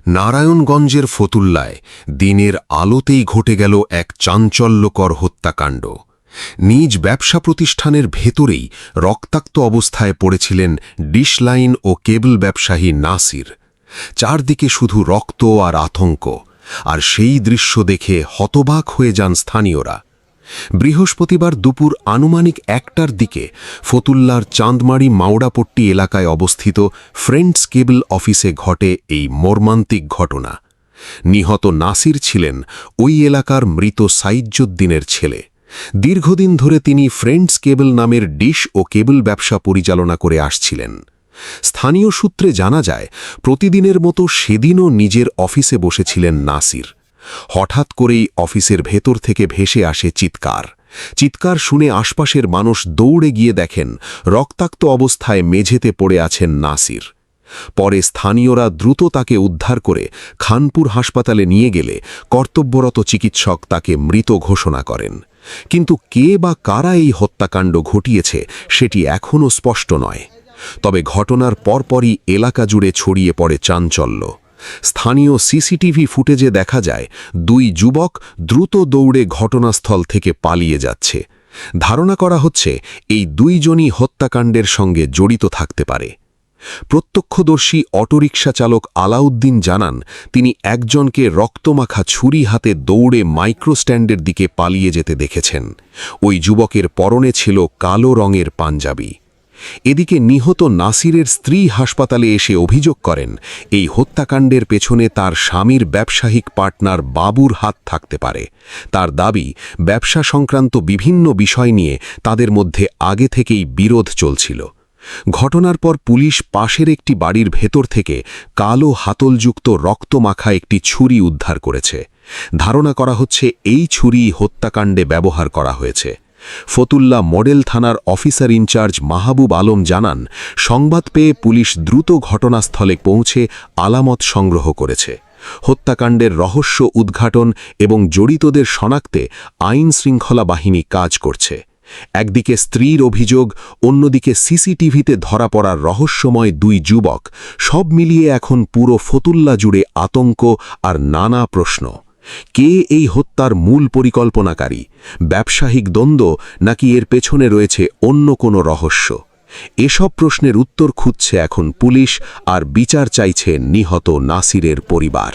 নারায়ণগঞ্জের ফতুল্লায় দিনের আলোতেই ঘটে গেল এক চাঞ্চল্যকর হত্যাকাণ্ড। নিজ ব্যবসা প্রতিষ্ঠানের ভেতরেই রক্তাক্ত অবস্থায় পড়েছিলেন ডিশলাইন ও কেবল ব্যবসায়ী নাসির। চারদিকে শুধু রক্ত আর আতঙ্ক, আর সেই দৃশ্য দেখে হতবাক হয়ে যান স্থানীয়রা। বৃহস্পতিবার দুপুর আনুমানিক ১টার দিকে ফতুল্লার চাঁদমারি মাওড়াপট্টি এলাকায় অবস্থিত ফ্রেন্ডস কেবল অফিসে ঘটে এই মর্মান্তিক ঘটনা। নিহত নাসির ছিলেন ওই এলাকার মৃত সাইজ্জুদ্দিনের ছেলে। দীর্ঘদিন ধরে তিনি ফ্রেন্ডস কেবল নামের ডিশ ও কেবল ব্যবসা পরিচালনা করে আসছিলেন। স্থানীয় সূত্রে জানা যায়, প্রতিদিনের মতো সেদিনও নিজের অফিসে বসেছিলেন নাসির। হঠাৎ করেই অফিসের ভেতর থেকে ভেসে আসে চিৎকার শুনে আশপাশের মানুষ দৌড়ে গিয়ে দেখেন রক্তাক্ত অবস্থায় মেঝেতে পড়ে আছেন নাসির। পরে স্থানীয়রা দ্রুত তাকে উদ্ধার করে খানপুর হাসপাতালে নিয়ে গেলে কর্তব্যরত চিকিৎসক তাকে মৃত ঘোষণা করেন। কিন্তু কে বা কারা এই হত্যাকাণ্ড ঘটিয়েছে সেটি এখনও স্পষ্ট নয়। তবে ঘটনার পরপরই এলাকা জুড়ে ছড়িয়ে পড়ে চাঞ্চল্য। স্থানীয় সিসিটিভি ফুটেজে দেখা যায় দুই যুবক দ্রুত দৌড়ে ঘটনাস্থল থেকে পালিয়ে যাচ্ছে। ধারণা করা হচ্ছে এই দুইজনই হত্যাকাণ্ডের সঙ্গে জড়িত থাকতে পারে। প্রত্যক্ষদর্শী অটোরিকশা চালক আলাউদ্দিন জানান, তিনি একজনকে রক্তমাখা ছুরি হাতে দৌড়ে মাইক্রোস্ট্যান্ডের দিকে পালিয়ে যেতে দেখেছেন। ওই যুবকের পরনে ছিল কালো রঙের পাঞ্জাবি। এদিকে নিহত নাসিরের স্ত্রী হাসপাতালে এসে অভিযোগ করেন, এই হত্যাকাণ্ডের পেছনে তার স্বামীর ব্যবসায়িক পার্টনার বাবুর হাত থাকতে পারে। তার দাবি, ব্যবসা সংক্রান্ত বিভিন্ন বিষয় নিয়ে তাদের মধ্যে আগে থেকেই বিরোধ চলছিল। ঘটনার পর পুলিশ পাশের একটি বাড়ির ভেতর থেকে কালো হাতলযুক্ত রক্তমাখা একটি ছুরি উদ্ধার করেছে। ধারণা করা হচ্ছে এই ছুরি হত্যাকাণ্ডে ব্যবহার করা হয়েছে। ফতুল্লা মডেল থানার অফিসার ইনচার্জ মাহবুব আলম জানান, সংবাদ পেয়ে পুলিশ দ্রুত ঘটনাস্থলে পৌঁছে আলামত সংগ্রহ করেছে। হত্যাকাণ্ডের রহস্য উদ্ঘাটন এবং জড়িতদের শনাক্তে আইন শৃঙ্খলা বাহিনী কাজ করছে। একদিকে স্ত্রীর অভিযোগ, অন্যদিকে সিসিটিভিতে ধরা পড়ার রহস্যময় দুই যুবক, সব মিলিয়ে এখন পুরো ফতুল্লা জুড়ে আতঙ্ক আর নানা প্রশ্ন। কে এই হত্যার মূল পরিকল্পনাকারী? ব্যবসায়িক দ্বন্দ্ব, নাকি এর পেছনে রয়েছে অন্য কোনো রহস্য? এসব প্রশ্নের উত্তর খুঁজছে এখন পুলিশ, আর বিচার চাইছে নিহত নাসিরের পরিবার।